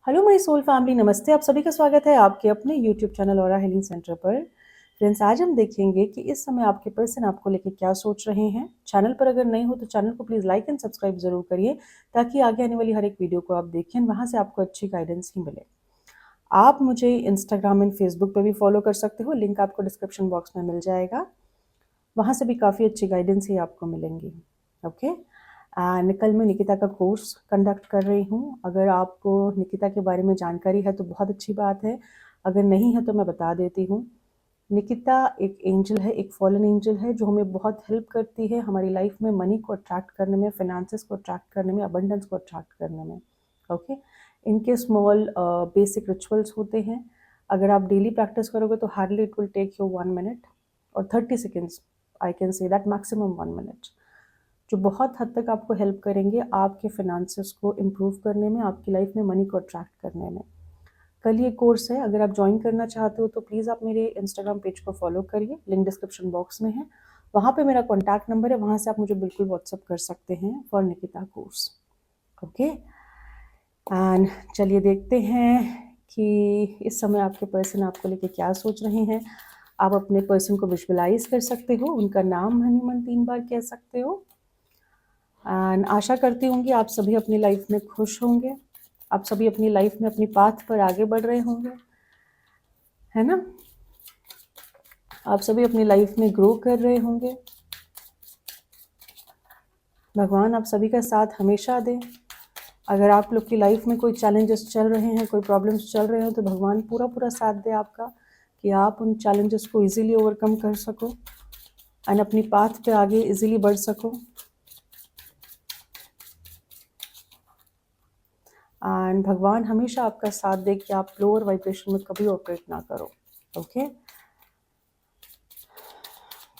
Hello my soul family, नमस्ते। आप सभी का स्वागत है आपके अपने YouTube channel aura healing centre पर। फ्रेंड्स, आज हम देखेंगे कि इस समय आपके पर्सन आपको लेके क्या सोच रहे हैं। चैनल पर अगर नए हो तो चैनल को प्लीज़ लाइक एंड सब्सक्राइब जरूर करिए, ताकि आगे आने वाली हर एक वीडियो को आप देखें, वहाँ से आपको अच्छी गाइडेंस ही मिले। आप मुझे इंस्टाग्राम एंड फेसबुक पर भी फॉलो कर सकते हो, लिंक आपको डिस्क्रिप्शन बॉक्स में मिल जाएगा। वहाँ से भी काफ़ी अच्छी गाइडेंस ही आपको मिलेंगी। ओके। एंड कल मैं निकिता का कोर्स कंडक्ट कर रही हूँ। अगर आपको निकिता के बारे में जानकारी है तो बहुत अच्छी बात है, अगर नहीं है तो मैं बता देती हूँ। निकिता एक एंजल है, एक फॉलन एंजल है, जो हमें बहुत हेल्प करती है हमारी लाइफ में मनी को अट्रैक्ट करने में, फाइनेंसेस को अट्रैक्ट करने में, अबंडेंस को अट्रैक्ट करने में। ओके। इनके स्मॉल बेसिक रिचुअल्स होते हैं। अगर आप डेली प्रैक्टिस करोगे तो hardly it will take you 1 minute और 30 seconds, I can say that maximum 1 minute, जो बहुत हद तक आपको हेल्प करेंगे आपके फाइनेंसेस को इम्प्रूव करने में, आपकी लाइफ में मनी को अट्रैक्ट करने में। कल ये कोर्स है, अगर आप ज्वाइन करना चाहते हो तो प्लीज़ आप मेरे इंस्टाग्राम पेज को फॉलो करिए, लिंक डिस्क्रिप्शन बॉक्स में है। वहाँ पे मेरा कॉन्टैक्ट नंबर है, वहाँ से आप मुझे बिल्कुल व्हाट्सअप कर सकते हैं for Nikita course. Okay. And चलिए देखते हैं कि इस समय आपके पर्सन आपको लेके क्या सोच रहे हैं। आप अपने पर्सन को विजुअलाइज कर सकते हो, उनका नाम हनीमन 3 बार कह सकते हो। एंड आशा करती हूँ कि आप सभी अपनी लाइफ में खुश होंगे, आप सभी अपनी लाइफ में अपनी पाथ पर आगे बढ़ रहे होंगे, है ना। आप सभी अपनी लाइफ में ग्रो कर रहे होंगे। भगवान आप सभी का साथ हमेशा दें। अगर आप लोग की लाइफ में कोई चैलेंजेस चल रहे हैं, कोई प्रॉब्लम्स चल रहे हैं, तो भगवान पूरा पूरा साथ दे आपका, कि आप उन चैलेंजेस को इजीली ओवरकम कर सको एंड अपनी पाथ पे आगे इजीली बढ़ सको। एंड भगवान हमेशा आपका साथ दे कि आप लोअर वाइब्रेशन में कभी ऑपरेट ना करो। ओके।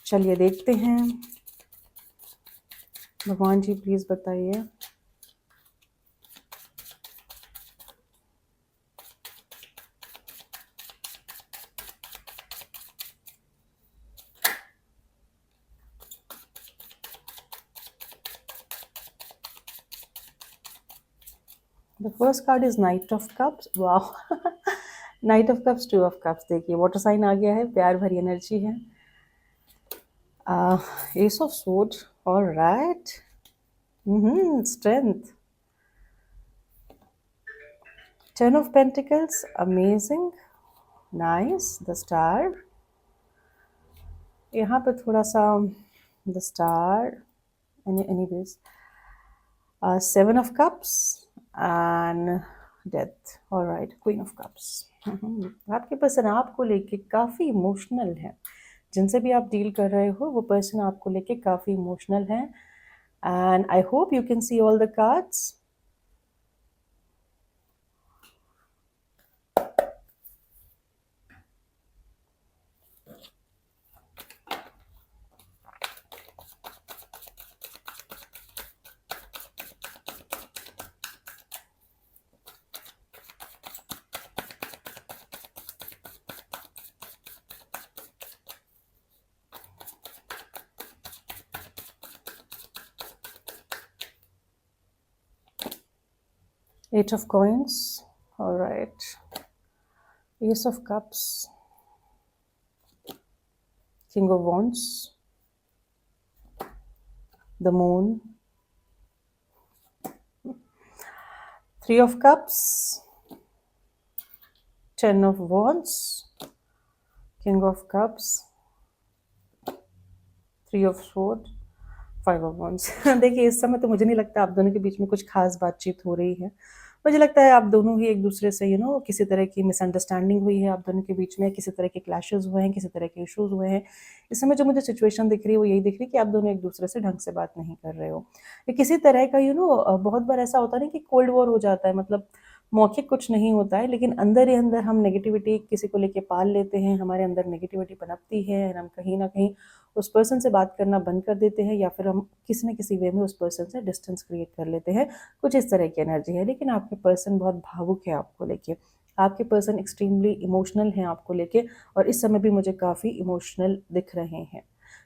चलिए देखते हैं। भगवान जी प्लीज़ बताइए। The first card is knight of cups. वाह। Knight of cups, 2 of cups. देखिए वाटर साइन आ गया है, प्यार भरी एनर्जी है। Ace of swords, alright. Strength. 10 of Pentacles, amazing, nice. The Star, यहाँ पे थोड़ा सा the Star, anyways. 7 of Cups and Death. All right, Queen of Cups. आपके पर्सन आपको लेके काफ़ी इमोशनल है। जिनसे भी आप डील कर रहे हो वो पर्सन आपको लेके काफ़ी इमोशनल है। And I hope you can see all the cards. Eight of Coins. All right. Ace of Cups. King of Wands. The Moon. 3 of Cups. 10 of Wands. King of Cups. 3 of Swords. 5 of Wands. देखिए इस समय तो मुझे नहीं लगता आप दोनों के बीच में कुछ खास बातचीत हो रही है। मुझे लगता है आप दोनों ही एक दूसरे से किसी तरह की मिसअंडरस्टैंडिंग हुई है आप दोनों के बीच में, किसी तरह के क्लैशेस हुए हैं, किसी तरह के इश्यूज हुए हैं। इस समय जो मुझे सिचुएशन दिख रही है वो यही दिख रही है कि आप दोनों एक दूसरे से ढंग से बात नहीं कर रहे हो। ये किसी तरह का बहुत बार ऐसा होता है ना कि कोल्ड वॉर हो जाता है, मतलब मौखिक कुछ नहीं होता है, लेकिन अंदर ही अंदर हम नेगेटिविटी किसी को लेके पाल लेते हैं, हमारे अंदर नेगेटिविटी पनपती है, हम कहीं ना कहीं उस पर्सन से बात करना बंद कर देते हैं, या फिर हम किसी न किसी वे में उस पर्सन से डिस्टेंस क्रिएट कर लेते हैं। कुछ इस तरह की एनर्जी है। लेकिन आपके पर्सन बहुत भावुक है आपको लेके, आपके पर्सन एक्सट्रीमली इमोशनल हैं आपको लेके, और इस समय भी मुझे काफ़ी इमोशनल दिख रहे हैं।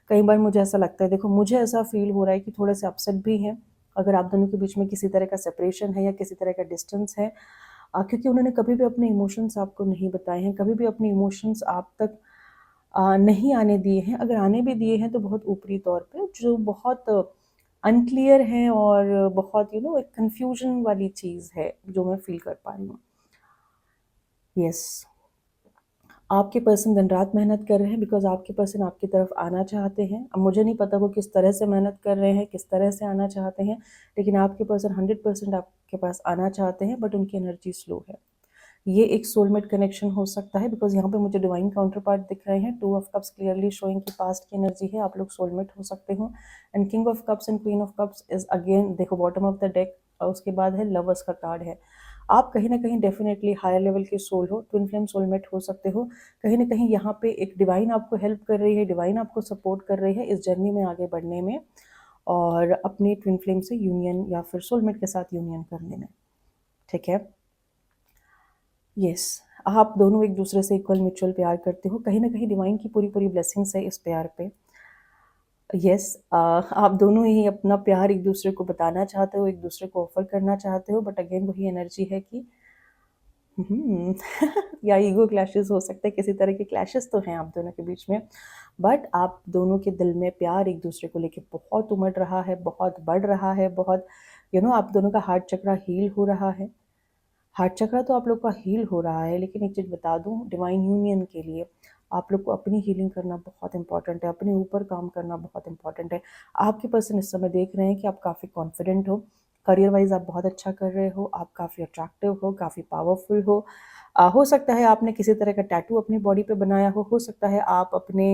कई बार मुझे ऐसा लगता है, देखो मुझे ऐसा फील हो रहा है कि थोड़े से अपसेट भी हैं। अगर आप दोनों के बीच में किसी तरह का सेपरेशन है या किसी तरह का डिस्टेंस है, क्योंकि उन्होंने कभी भी अपने इमोशंस आपको नहीं बताए हैं, कभी भी अपने इमोशंस आप तक नहीं आने दिए हैं। अगर आने भी दिए हैं तो बहुत ऊपरी तौर पे, जो बहुत अनक्लियर हैं और बहुत एक कन्फ्यूजन वाली चीज़ है जो मैं फ़ील कर पा रही हूँ। यस, आपके पर्सन दिन रात मेहनत कर रहे हैं बिकॉज़ आपके पर्सन आपकी तरफ आना चाहते हैं। अब मुझे नहीं पता वो किस तरह से मेहनत कर रहे हैं, किस तरह से आना चाहते हैं, लेकिन आपके पर्सन 100% आपके पास आना चाहते हैं, बट उनकी एनर्जी स्लो है। ये एक सोलमेट कनेक्शन हो सकता है बिकॉज़ यहाँ पे मुझे डिवाइन काउंटर पार्ट दिख रहे हैं। 2 ऑफ कप्स क्लियरली शोइंग कि पास्ट की एनर्जी है, आप लोग सोलमेट हो सकते हो। And king of cups and queen of cups is again, देखो बॉटम ऑफ द डेक, उसके बाद है लवर्स का कार्ड है। आप कहीं न कहीं डेफ़िनेटली हायर लेवल के सोल हो, ट्विन फ्लेम सोलमेट हो सकते हो। कहीं न कहीं यहाँ पे एक डिवाइन आपको हेल्प कर रही है, डिवाइन आपको सपोर्ट कर रही है इस जर्नी में आगे बढ़ने में और अपनी ट्विन फ्लेम से यूनियन या फिर सोलमेट के साथ यूनियन करने में। ठीक है? यस, आप दोनों एक-दूसरे से इक्वल म्यूचुअल प्यार करते हो। कहीं न कहीं डिवाइन की पूरी-पूरी ब्लेसिंग्स है इस प्यार पे। यस, आप दोनों ही अपना प्यार एक-दूसरे को बताना चाहते हो, एक-दूसरे को ऑफ़र करना चाहते हो, बट अगेन वही एनर्जी है कि या ईगो क्लैशेस हो सकते हैं, किसी तरह के क्लैशेस तो हैं आप दोनों के बीच में, बट आप दोनों के दिल में प्यार एक-दूसरे को लेके बहुत उमड़ रहा है, बहुत बढ़ रहा है, बहुत आप दोनों का हार्ट चक्रा हील हो रहा है। हार्ट चक्रा तो आप लोग का हील हो रहा है, लेकिन एक चीज़ बता दूँ, डिवाइन यूनियन के लिए आप लोग को अपनी हीलिंग करना बहुत इम्पोर्टेंट है, अपने ऊपर काम करना बहुत इम्पोर्टेंट है। आपके पर्सन इस समय देख रहे हैं कि आप काफ़ी कॉन्फिडेंट हो, करियर वाइज़ आप बहुत अच्छा कर रहे हो, आप काफ़ी अट्रैक्टिव हो, काफ़ी पावरफुल हो सकता है आपने किसी तरह का टैटू अपनी बॉडी पे बनाया हो सकता है आप अपने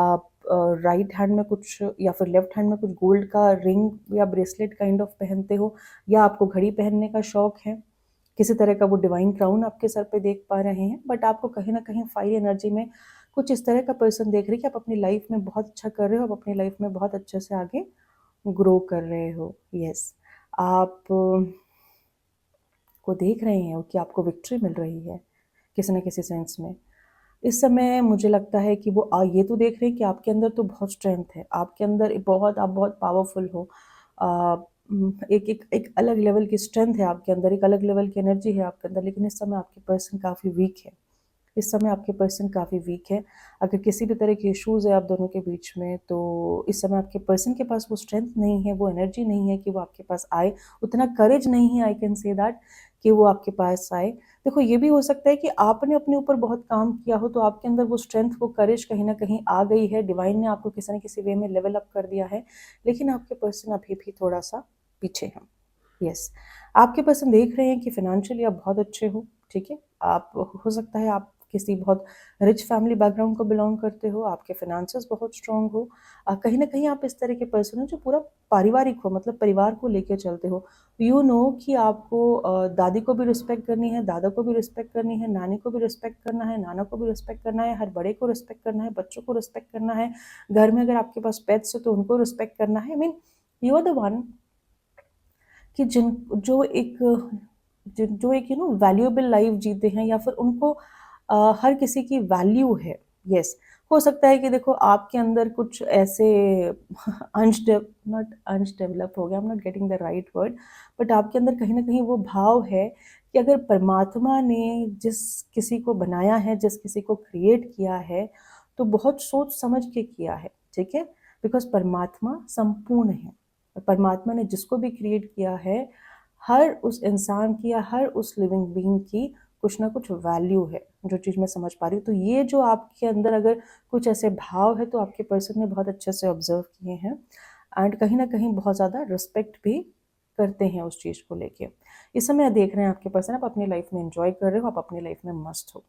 राइट हैंड में कुछ या फिर लेफ्ट हैंड में कुछ गोल्ड का रिंग या ब्रेसलेट काइंड ऑफ पहनते हो, या आपको घड़ी पहनने का शौक है। किसी तरह का वो डिवाइन क्राउन आपके सर पे देख पा रहे हैं, बट आपको कहीं न कहीं फायर एनर्जी में कुछ इस तरह का पर्सन देख रहे हैं कि आप अपनी लाइफ में बहुत अच्छा कर रहे हो, आप अपनी लाइफ में बहुत अच्छे से आगे ग्रो कर रहे हो। यस, आप को देख रहे हैं कि आपको विक्ट्री मिल रही है, किसी न किसी सेंस में। इस समय मुझे लगता है कि वो ये तो देख रहे हैं कि आपके अंदर तो बहुत स्ट्रेंथ है, आपके अंदर आप बहुत पावरफुल हो। एक एक एक अलग लेवल की स्ट्रेंथ है आपके अंदर, एक अलग लेवल की एनर्जी है आपके अंदर, लेकिन इस समय आपके पर्सन काफ़ी वीक है। इस समय आपके पर्सन काफ़ी वीक है। अगर किसी भी तरह के इश्यूज़ है आप दोनों के बीच में, तो इस समय आपके पर्सन के पास वो स्ट्रेंथ नहीं है, वो एनर्जी नहीं है कि वो आपके पास आए, उतना करेज नहीं है, आई कैन से दैट, कि वो आपके पास आए। देखो, ये भी हो सकता है कि आपने अपने ऊपर बहुत काम किया हो, तो आपके अंदर वो स्ट्रेंथ, वो करेज कहीं न कहीं आ गई है, डिवाइन ने आपको किसी न किसी वे में लेवल अप कर दिया है, लेकिन आपके पर्सन अभी भी थोड़ा-सा पीछे हैं। यस, आपके पर्सन देख रहे हैं कि फ़ाइनेंशियली आप बहुत अच्छे हो, ठीक है? आप हो सकता है आप किसी बहुत रिच फैमिली बैकग्राउंड को बिलॉन्ग करते हो, आपके फ़ाइनेंसेस बहुत स्ट्रॉन्ग हो। कहीं न कहीं आप इस तरह के पर्सन हो जो पूरा पारिवारिक हो, मतलब परिवार को लेके चलते हो। कि आपको दादी को भी रिस्पेक्ट करनी है, दादा को भी रिस्पेक्ट करनी है, नानी को भी रिस्पेक्ट करना है, नाना को भी रिस्पेक्ट करना है, हर बड़े को रिस्पेक्ट करना है, बच्चों को रिस्पेक्ट करना है। घर में अगर आपके पास पेट्स है तो उनको रिस्पेक्ट करना है। I mean, you are the one कि जिन जो एक जो एक वैल्यूएबल लाइफ जीते हैं, या फिर उनको हर किसी की वैल्यू है। यस, हो सकता है कि देखो आपके अंदर कुछ ऐसे नॉट अंश डेवलप हो गया, I am not getting the right word, but आपके अंदर कहीं न कहीं वो भाव है कि अगर परमात्मा ने जिस किसी को बनाया है, जिस किसी को क्रिएट किया है, तो बहुत सोच समझ के किया है, ठीक है? बिकॉज़ परमात्मा संपूर्ण है। परमात्मा ने जिसको भी क्रिएट किया है, हर उस इंसान की या हर उस लिविंग बीइंग की कुछ ना कुछ वैल्यू है, जो चीज़ मैं समझ पा रही हूँ। तो ये जो आपके अंदर अगर कुछ ऐसे भाव है, तो आपके पर्सन ने बहुत अच्छे से ऑब्ज़र्व किए हैं एंड कहीं न कहीं बहुत ज़्यादा रिस्पेक्ट भी करते हैं उस चीज़ को लेके। इस समय देख रहे हैं आपके पर्सन, आप अपनी लाइफ़ में एन्जॉय कर रहे हो, आप अपनी लाइफ़ में मस्त हो।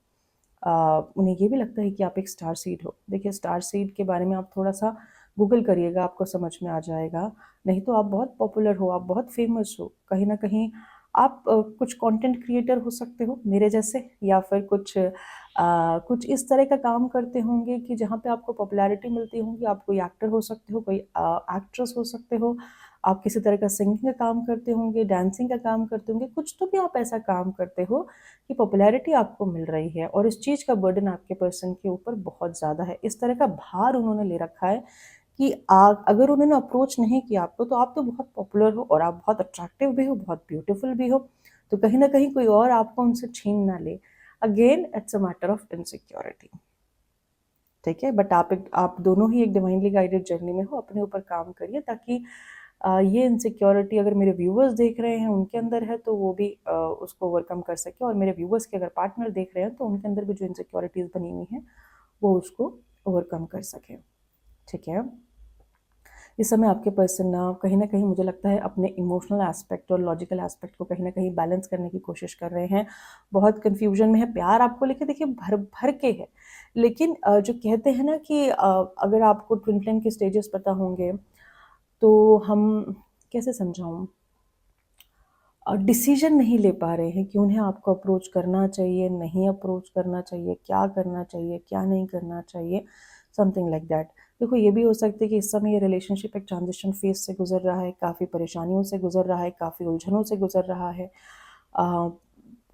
उन्हें ये भी लगता है कि आप एक स्टार सीड हो। देखिए, स्टार सीड के बारे में आप थोड़ा-सा गूगल करिएगा, आपको समझ में आ जाएगा। नहीं तो आप बहुत पॉपुलर हो, आप बहुत फ़ेमस हो। कहीं न कहीं आप कुछ कंटेंट क्रिएटर हो सकते हो मेरे जैसे, या फिर कुछ इस तरह का काम करते होंगे कि जहाँ पे आपको पॉपुलैरिटी मिलती होगी। आप कोई एक्टर हो सकते हो, कोई एक्ट्रेस हो सकते हो, आप किसी तरह का सिंगिंग का काम करते होंगे, डांसिंग का काम करते होंगे, कुछ तो भी आप ऐसा काम करते हो कि पॉपुलैरिटी आपको मिल रही है और इस चीज़ का बर्डन आपके पर्सन के ऊपर बहुत ज़्यादा है। इस तरह का भार उन्होंने ले रखा है कि अगर उन्होंने अप्रोच नहीं किया आपको, तो आप तो बहुत पॉपुलर हो और आप बहुत अट्रैक्टिव भी हो, बहुत ब्यूटीफुल भी हो। तो कहीं ना कहीं कोई और आपको उनसे छीन ना ले। Again it's a matter of insecurity, ठीक है। बट आप दोनों ही एक डिवाइनली गाइडेड जर्नी में हो, अपने ऊपर काम करिए ताकि ये इनसिक्योरिटी अगर मेरे व्यूवर्स देख रहे हैं उनके अंदर है तो वो भी उसको ओवरकम कर सके, और मेरे व्यूवर्स के अगर पार्टनर देख रहे हैं तो उनके अंदर भी जो इनसिक्योरिटीज़ बनी हुई हैं वो उसको ओवरकम कर सके, ठीक है। इस समय आपके पर्सन ना कहीं मुझे लगता है अपने इमोशनल एस्पेक्ट और लॉजिकल एस्पेक्ट को कहीं ना कहीं बैलेंस करने की कोशिश कर रहे हैं। बहुत कन्फ्यूजन में है, प्यार आपको लेके देखिए भर भर के है, लेकिन जो कहते हैं ना कि अगर आपको ट्विन फ्लेम के स्टेजेस पता होंगे तो हम कैसे समझाऊं, डिसीजन नहीं ले पा रहे हैं कि उन्हें आपको अप्रोच करना चाहिए, नहीं अप्रोच करना चाहिए, क्या करना चाहिए, क्या नहीं करना चाहिए, समथिंग लाइक दैट। देखो ये भी हो सकता है कि इस समय ये रिलेशनशिप एक ट्रांजिशन फेज से गुजर रहा है, काफ़ी परेशानियों से गुजर रहा है, काफ़ी उलझनों से गुजर रहा है।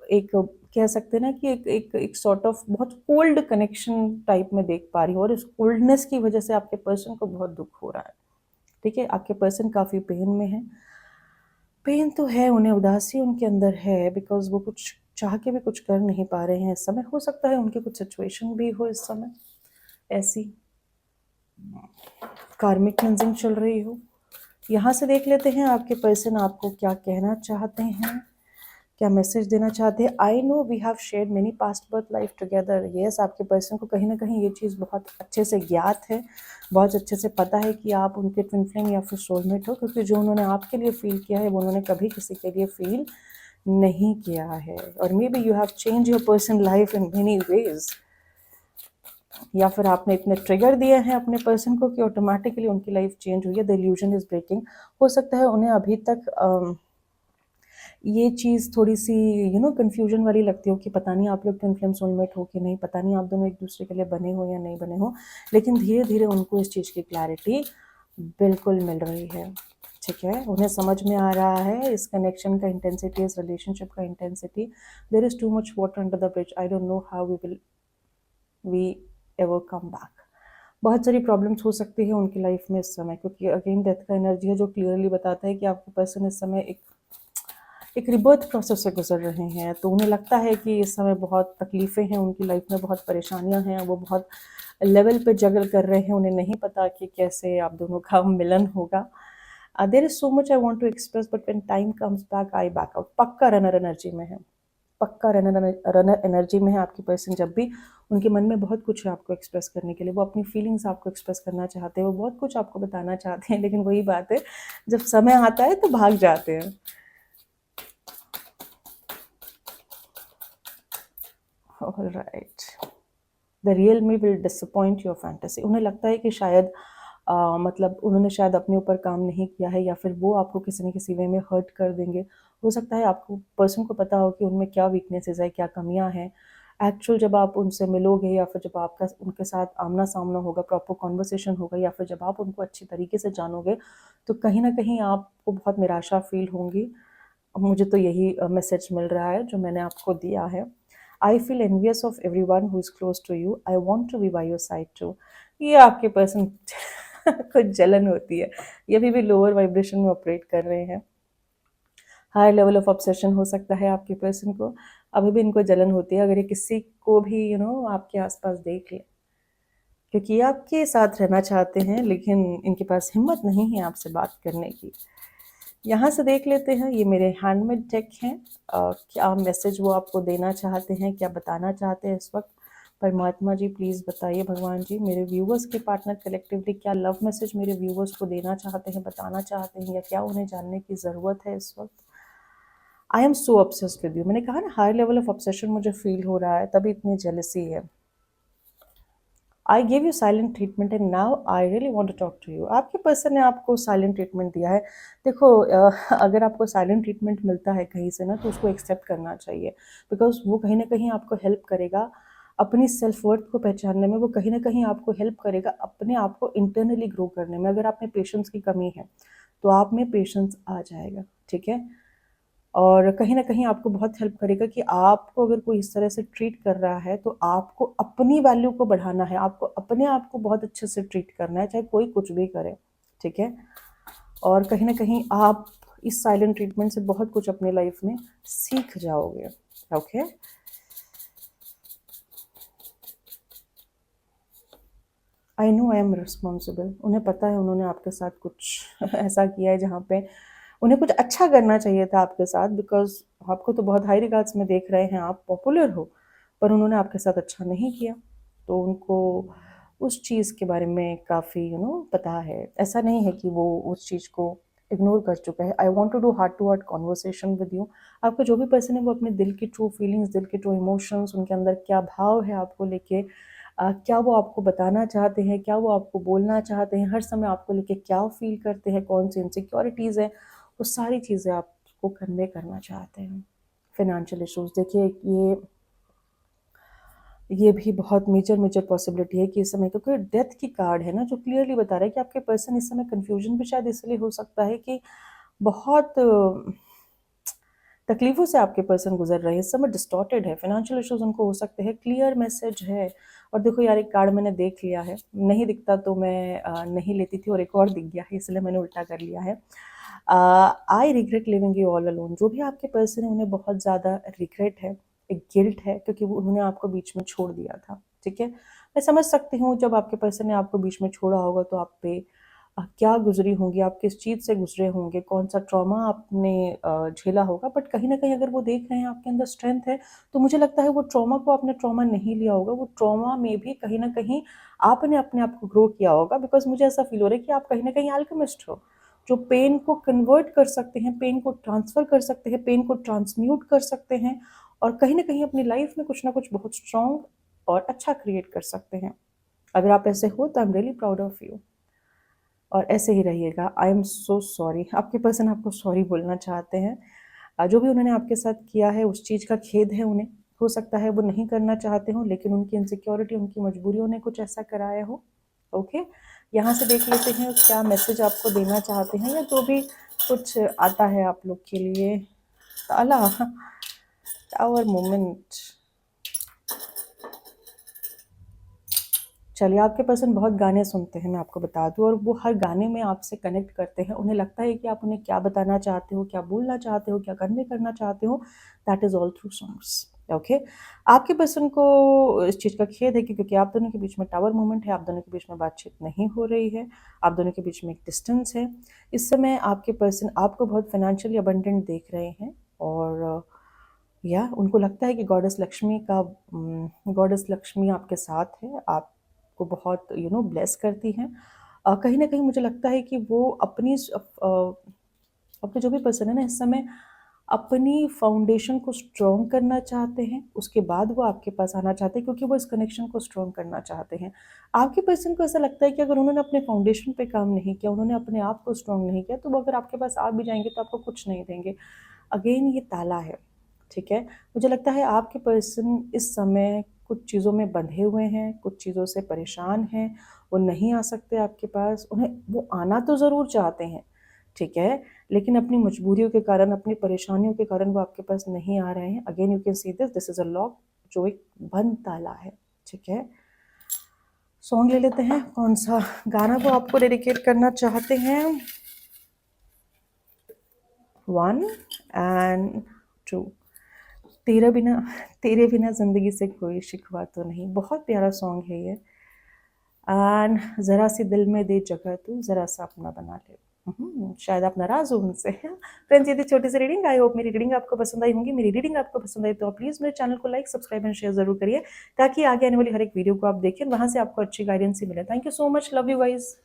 एक कह सकते हैं ना कि एक एक एक सॉर्ट ऑफ बहुत कोल्ड कनेक्शन टाइप में देख पा रही हूँ, और इस कोल्डनेस की वजह से आपके पर्सन को बहुत दुख हो रहा है, ठीक है। आपके पर्सन काफ़ी पेन में है, पेन तो है, उन्हें उदासी उनके अंदर है, बिकॉज वो कुछ चाह के भी कुछ कर नहीं पा रहे हैं इस समय। हो सकता है उनकी कुछ सिचुएशन भी हो इस समय ऐसी, कार्मिक क्लेंजिंग चल रही हो। यहाँ से देख लेते हैं आपके पर्सन आपको क्या कहना चाहते हैं, क्या मैसेज देना चाहते हैं। I know we have shared many past birth life together. Yes, आपके पर्सन को कहीं ना कहीं ये चीज़ बहुत अच्छे से ज्ञात है, बहुत अच्छे से पता है कि आप उनके ट्विन फ्लेम या फिर सोलमेट हो, क्योंकि जो उन्होंने आपके लिए फील किया है वो उन्होंने कभी किसी के लिए फील नहीं किया है। और may be you have change your person life in many ways, या फिर आपने इतने ट्रिगर दिए हैं अपने पर्सन को कि ऑटोमेटिकली उनकी लाइफ चेंज हुई है। The illusion is breaking. हो सकता है उन्हें अभी तक ये चीज़ थोड़ी सी कन्फ्यूजन वाली लगती हो कि पता नहीं आप लोग ट्विन फ्लेम सोलमेट हो कि नहीं, पता नहीं आप दोनों एक दूसरे के लिए बने हो या नहीं बने हो, लेकिन धीरे धीरे उनको इस चीज़ की क्लैरिटी बिल्कुल मिल रही है, ठीक है। उन्हें समझ में आ रहा है इस कनेक्शन का इंटेंसिटी, इस रिलेशनशिप का intensity. There is too much water under the bridge, I don't know how we ever come back. बहुत सारी प्रॉब्लम्स हो सकती है उनकी लाइफ में इस समय, क्योंकि अगेन डेथ का एनर्जी है जो क्लियरली बताता है कि आपके पर्सन इस समय एक रिबर्थ प्रोसेस से गुजर रहे हैं। तो उन्हें लगता है कि इस समय बहुत तकलीफ़ें हैं उनकी लाइफ में, बहुत परेशानियां हैं, वो बहुत लेवल पे जगल कर रहे हैं। उन्हें नहीं पता कि कैसे आप दोनों का मिलन होगा। There is so much I want to express, but when time comes back I back out. पक्का रनर एनर्जी में है, पक्का रनर एनर्जी में है आपकी पर्सन। जब भी उनके मन में बहुत कुछ है आपको एक्सप्रेस करने के लिए, वो अपनी फीलिंग्स आपको एक्सप्रेस करना चाहते हैं, वो बहुत कुछ आपको बताना चाहते हैं, लेकिन वही बात है जब समय आता है तो भाग जाते हैं। All right, the real me will disappoint your fantasy. उन्हें लगता है कि शायद मतलब उन्होंने शायद अपने ऊपर काम नहीं किया है, या फिर वो आपको किसी न किसी वे में हर्ट कर देंगे। हो सकता है आपको पर्सन को पता हो कि उनमें क्या वीकनेसेस है, क्या कमियां हैं। एक्चुअल जब आप उनसे मिलोगे, या फिर जब आपका उनके साथ आमना सामना होगा, प्रॉपर कॉन्वर्सेशन होगा, या फिर जब आप उनको अच्छी तरीके से जानोगे, तो कहीं ना कहीं आपको बहुत निराशा फील होंगी। मुझे तो यही मैसेज मिल रहा है जो मैंने आपको दिया है। I feel envious of everyone who is close to you, I want to be by your side too. ये आपके पर्सन कुछ जलन होती है, ये अभी भी लोअर वाइब्रेशन में ऑपरेट कर रहे हैं। हाई लेवल ऑफ ऑब्सेशन हो सकता है आपके पर्सन को, अभी भी इनको जलन होती है अगर ये किसी को भी आपके आसपास देख ले, क्योंकि ये आपके साथ रहना चाहते हैं, लेकिन इनके पास हिम्मत नहीं है आपसे बात करने की। यहाँ से देख लेते हैं, ये मेरे हैंडमेड टेक हैं। क्या मैसेज वो आपको देना चाहते हैं, क्या बताना चाहते हैं इस वक्त। परमात्मा जी प्लीज़ बताइए, भगवान जी मेरे व्यूवर्स के पार्टनर कलेक्टिवली क्या लव मैसेज मेरे व्यूवर्स को देना चाहते हैं, बताना चाहते हैं, या क्या उन्हें जानने की ज़रूरत है इस वक्त। I am so obsessed with you. मैंने कहा ना हाई लेवल ऑफ ऑब्सेशन मुझे फील हो रहा है, तभी इतनी जेलसी है। I give you silent treatment and now I really want to talk to you. आपके पर्सन ने आपको साइलेंट ट्रीटमेंट दिया है। देखो अगर आपको साइलेंट ट्रीटमेंट मिलता है कहीं से ना, तो उसको एक्सेप्ट करना चाहिए, बिकॉज वो कहीं ना कहीं आपको हेल्प करेगा अपनी सेल्फ वर्थ को पहचानने में। वो कहीं ना कहीं आपको हेल्प करेगा अपने आप को इंटरनली ग्रो करने में। अगर आप में पेशेंस की कमी है तो आप में पेशेंस आ जाएगा, ठीक है। और कहीं न कहीं आपको बहुत हेल्प करेगा कि आपको अगर कोई इस तरह से ट्रीट कर रहा है, तो आपको अपनी वैल्यू को बढ़ाना है, आपको अपने आप को बहुत अच्छे से ट्रीट करना है, चाहे कोई कुछ भी करे, ठीक है। और कहीं न कहीं आप इस साइलेंट ट्रीटमेंट से बहुत कुछ अपने लाइफ में सीख जाओगे। Okay, I know I am responsible. उन्हें पता है उन्होंने आपके साथ कुछ ऐसा किया है जहाँ पे उन्हें कुछ अच्छा करना चाहिए था आपके साथ, बिकॉज आपको तो बहुत हाई रिगार्ड्स में देख रहे हैं, आप पॉपुलर हो, पर उन्होंने आपके साथ अच्छा नहीं किया। तो उनको उस चीज़ के बारे में काफ़ी पता है। ऐसा नहीं है कि वो उस चीज़ को इग्नोर कर चुका है। I want to do heart to heart conversation with you. आपका जो भी पर्सन है वो अपने दिल की ट्रू फीलिंग्स, दिल के ट्रू इमोशंस, उनके अंदर क्या भाव है आपको लेके, क्या वो आपको बताना चाहते हैं, क्या वो आपको बोलना चाहते हैं, हर समय आपको लेके क्या फील करते हैं, कौन सी इनसिक्योरिटीज़ हैं, वो सारी चीज़ें आपको कन्वे करना चाहते हैं। फिनेंशियल इश्यूज, देखिए ये भी बहुत मेजर मेजर पॉसिबिलिटी है कि इस समय, क्योंकि डेथ की कार्ड है ना, जो क्लियरली बता रहा है कि आपके पर्सन इस समय कंफ्यूजन भी शायद इसलिए हो सकता है कि बहुत तकलीफ़ों से आपके पर्सन गुजर रहे हैं, इस समय डिस्टॉर्टेड है, फाइनेंशियल इश्यूज उनको हो सकते हैं, क्लियर मैसेज है। और देखो यार, एक कार्ड मैंने देख लिया है, नहीं दिखता तो मैं नहीं लेती थी, और एक और दिख गया है, इसलिए मैंने उल्टा कर लिया है। I regret living you all alone. जो भी आपके पर्सन है उन्हें बहुत ज़्यादा रिग्रेट है, एक गिल्ट है, क्योंकि वो उन्होंने आपको बीच में छोड़ दिया था। ठीक है, मैं समझ सकती हूँ जब आपके पर्सन ने आपको बीच में छोड़ा होगा तो आप पे क्या गुजरी होंगी, आप किस चीज़ से गुजरे होंगे, कौन सा ट्रॉमा आपने झेला होगा। बट कहीं ना कहीं अगर वो देख रहे हैं आपके अंदर स्ट्रेंथ है, तो मुझे लगता है वो ट्रॉमा को आपने ट्रॉमा नहीं लिया होगा, वो ट्रॉमा में भी कहीं ना कहीं आपने अपने आप को ग्रो किया होगा। बिकॉज मुझे ऐसा फील हो रहा है कि आप कहीं ना कहीं अल्केमिस्ट हो, जो पेन को कन्वर्ट कर सकते हैं, पेन को ट्रांसफ़र कर सकते हैं, पेन को ट्रांसम्यूट कर सकते हैं, और कहीं ना कहीं अपनी लाइफ में कुछ ना कुछ बहुत स्ट्रॉन्ग और अच्छा क्रिएट कर सकते हैं। अगर आप ऐसे हो तो I am really proud of you, और ऐसे ही रहिएगा। आई एम सो सॉरी, आपके पर्सन आपको सॉरी बोलना चाहते हैं। जो भी उन्होंने आपके साथ किया है उस चीज़ का खेद है उन्हें। हो सकता है वो नहीं करना चाहते हो, लेकिन उनकी इनसिक्योरिटी, उनकी मजबूरियों ने कुछ ऐसा कराया हो। ओके, यहाँ से देख लेते हैं क्या मैसेज आपको देना चाहते हैं, या जो भी कुछ आता है आप लोग के लिए। ताला, टावर मोमेंट। चलिए, आपके पर्सन बहुत गाने सुनते हैं, मैं आपको बता दूँ, और वो हर गाने में आपसे कनेक्ट करते हैं। उन्हें लगता है कि आप उन्हें क्या बताना चाहते हो, क्या बोलना चाहते हो, क्या कन्वे करना चाहते हो, that is all through songs. Okay, आपके पर्सन को इस चीज़ का खेद है कि क्योंकि आप दोनों के बीच में टावर मोमेंट है, आप दोनों के बीच में बातचीत नहीं हो रही है, आप दोनों के बीच में एक डिस्टेंस है। इस समय आपके पर्सन आपको बहुत फाइनेंशियली अबंडेंट देख रहे हैं, और या उनको लगता है कि गॉडेस लक्ष्मी आपके साथ है, आपको बहुत ब्लेस करती हैं। कहीं ना कहीं मुझे लगता है कि वो अपने जो भी पर्सन है ना इस समय अपनी फाउंडेशन को स्ट्रॉन्ग करना चाहते हैं, उसके बाद वो आपके पास आना चाहते हैं, क्योंकि वो इस कनेक्शन को स्ट्रॉन्ग करना चाहते हैं। आपके पर्सन को ऐसा लगता है कि अगर उन्होंने अपने फाउंडेशन पे काम नहीं किया, उन्होंने अपने आप को स्ट्रॉन्ग नहीं किया, तो वो अगर आपके पास आ भी जाएंगे तो आपको कुछ नहीं देंगे। अगेन ये ताला है। ठीक है, मुझे लगता है आपके पर्सन इस समय कुछ चीज़ों में बंधे हुए हैं, कुछ चीज़ों से परेशान हैं, वो नहीं आ सकते आपके पास। उन्हें वो आना तो ज़रूर चाहते हैं, ठीक है, लेकिन अपनी मजबूरियों के कारण, अपनी परेशानियों के कारण वो आपके पास नहीं आ रहे हैं। Again you can see this is a lock, जो एक बंद ताला है। ठीक है, सॉन्ग ले लेते हैं, कौन सा गाना वो आपको डेडिकेट करना चाहते हैं। 1 एंड 2। तेरे बिना ज़िंदगी से कोई शिकवा तो नहीं। बहुत प्यारा सॉन्ग है ये। एंड ज़रा सी दिल में दे जगह तू, ज़रा सा अपना बना ले। शायद आप नाराज़ हो उनसे। फ्रेंड्स, ये थी छोटी सी रीडिंग। आई होप मेरी रीडिंग आपको पसंद आई होंगी। मेरी रीडिंग आपको पसंद आई तो आप प्लीज़ मेरे चैनल को लाइक, सब्सक्राइब एंड शेयर ज़रूर करिए, ताकि आगे आने वाली हर एक वीडियो को आप देखें, वहाँ से आपको अच्छी गाइडेंस ही मिले। Thank you so much, love you guys.